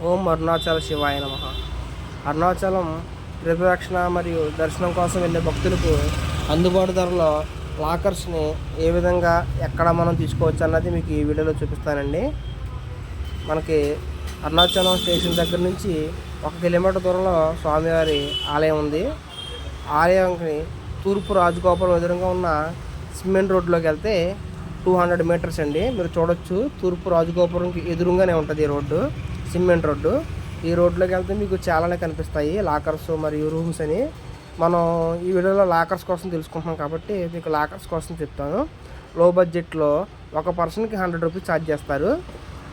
ఓం అరుణాచల శివాయ నమః. అరుణాచలం గిరిప్రదక్షిణ మరియు దర్శనం కోసం వెళ్ళే భక్తులకు అందుబాటు ధరలో లాకర్స్ని ఏ విధంగా ఎక్కడ మనం తీసుకోవచ్చు అన్నది మీకు ఈ వీడియోలో చూపిస్తానండి. మనకి అరుణాచలం స్టేషన్ దగ్గర నుంచి 1 కిలోమీటర్ దూరంలో స్వామివారి ఆలయం ఉంది. ఆలయానికి తూర్పు రాజగోపురం ఎదురుగా ఉన్న సిమెంట్ రోడ్లోకి వెళ్తే 200 మీటర్స్ అండి. మీరు చూడొచ్చు, తూర్పు రాజగోపురంకి ఎదురుగానే ఉంటుంది ఈ రోడ్డు, సిమెంట్ రోడ్డు. ఈ రోడ్లోకి వెళ్తే మీకు చాలానే కనిపిస్తాయి లాకర్స్ మరియు రూమ్స్ అని. మనం ఈ వీడియోలో లాకర్స్ కోసం తెలుసుకుంటున్నాం కాబట్టి మీకు లాకర్స్ కోసం చెప్తాను. లో బడ్జెట్లో ఒక పర్సన్కి 100 రూపీస్ ఛార్జ్ చేస్తారు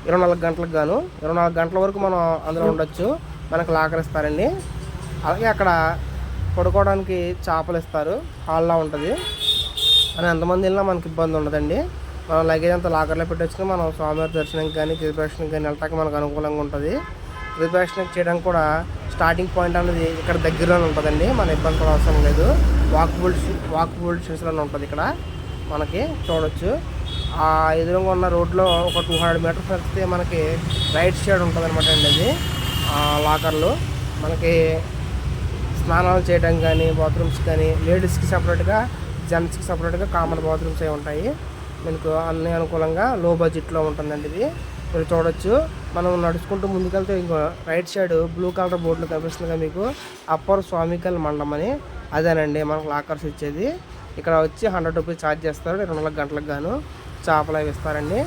24 గంటలకు గాను. 24 గంటల వరకు మనం అందులో ఉండొచ్చు. మనకు లాకర్ ఇస్తారండి. అలాగే అక్కడ పడుకోవడానికి చాపలు ఇస్తారు, హాల్లో ఉంటుంది. మనం ఎంతమంది వెళ్ళినా మనకి ఇబ్బంది ఉండదండి. మనం లగేజ్ అంతా లాకర్లో పెట్టొచ్చుకొని మనం స్వామివారి దర్శనంకి కానీ గిరిప్రదక్షిణకి కానీ వెళ్తాక మనకు అనుకూలంగా ఉంటుంది. గిరిప్రదక్షిణ చేయడానికి కూడా స్టార్టింగ్ పాయింట్ అనేది ఇక్కడ దగ్గరలోనే ఉంటుందండి. మన ఇబ్బంది పడే అవసరం లేదు. వాకబుల్ స్టేషన్లో ఉంటుంది. ఇక్కడ మనకి చూడొచ్చు. ఆ ఎదురుగా ఉన్న రోడ్లో ఒక 200 మీటర్స్ వస్తే మనకి రైట్ సైడ్ ఉంటుంది అనమాట అండి. అది లాకర్లు మనకి స్నానాలు చేయడానికి కానీ బాత్రూమ్స్ కానీ లేడీస్కి సపరేట్గా, జెంట్స్కి సపరేట్గా కామన్ బాత్రూమ్స్ అవి ఉంటాయి. మీకు అన్ని అనుకూలంగా లో బడ్జెట్లో ఉంటుందండి. ఇది మీరు చూడొచ్చు. మనం నడుచుకుంటూ ముందుకెళ్తే ఇంకో రైట్ సైడ్ బ్లూ కలర్ బోర్డులో కనిపిస్తుంది మీకు, అప్పర్ స్వామికల్ మండపం అని. అదేనండి మనకు లాకర్స్ ఇచ్చేది. ఇక్కడ వచ్చి 100 రూపీస్ ఛార్జ్ చేస్తారు 24 గంటలకు గాను. చేపలు అవి ఇస్తారండి.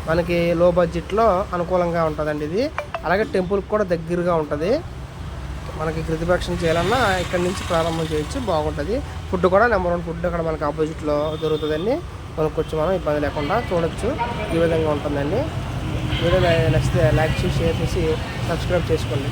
మనకి లో బడ్జెట్లో అనుకూలంగా ఉంటుందండి ఇది. అలాగే టెంపుల్కి కూడా దగ్గరగా ఉంటుంది. మనకి గిరిప్రదక్షిణ చేయాలన్నా ఇక్కడ నుంచి ప్రారంభం చేయొచ్చు, బాగుంటుంది. ఫుడ్ కూడా నెంబర్ 1 ఫుడ్ అక్కడ మనకి ఆపోజిట్లో దొరుకుతుందండి. కొనుక్కొచ్చి మనం ఇబ్బంది లేకుండా చూడొచ్చు. ఈ విధంగా ఉంటుందండి. వీడియో నచ్చితే లైక్ చేసి, షేర్ చేసి, సబ్స్క్రైబ్ చేసుకోండి.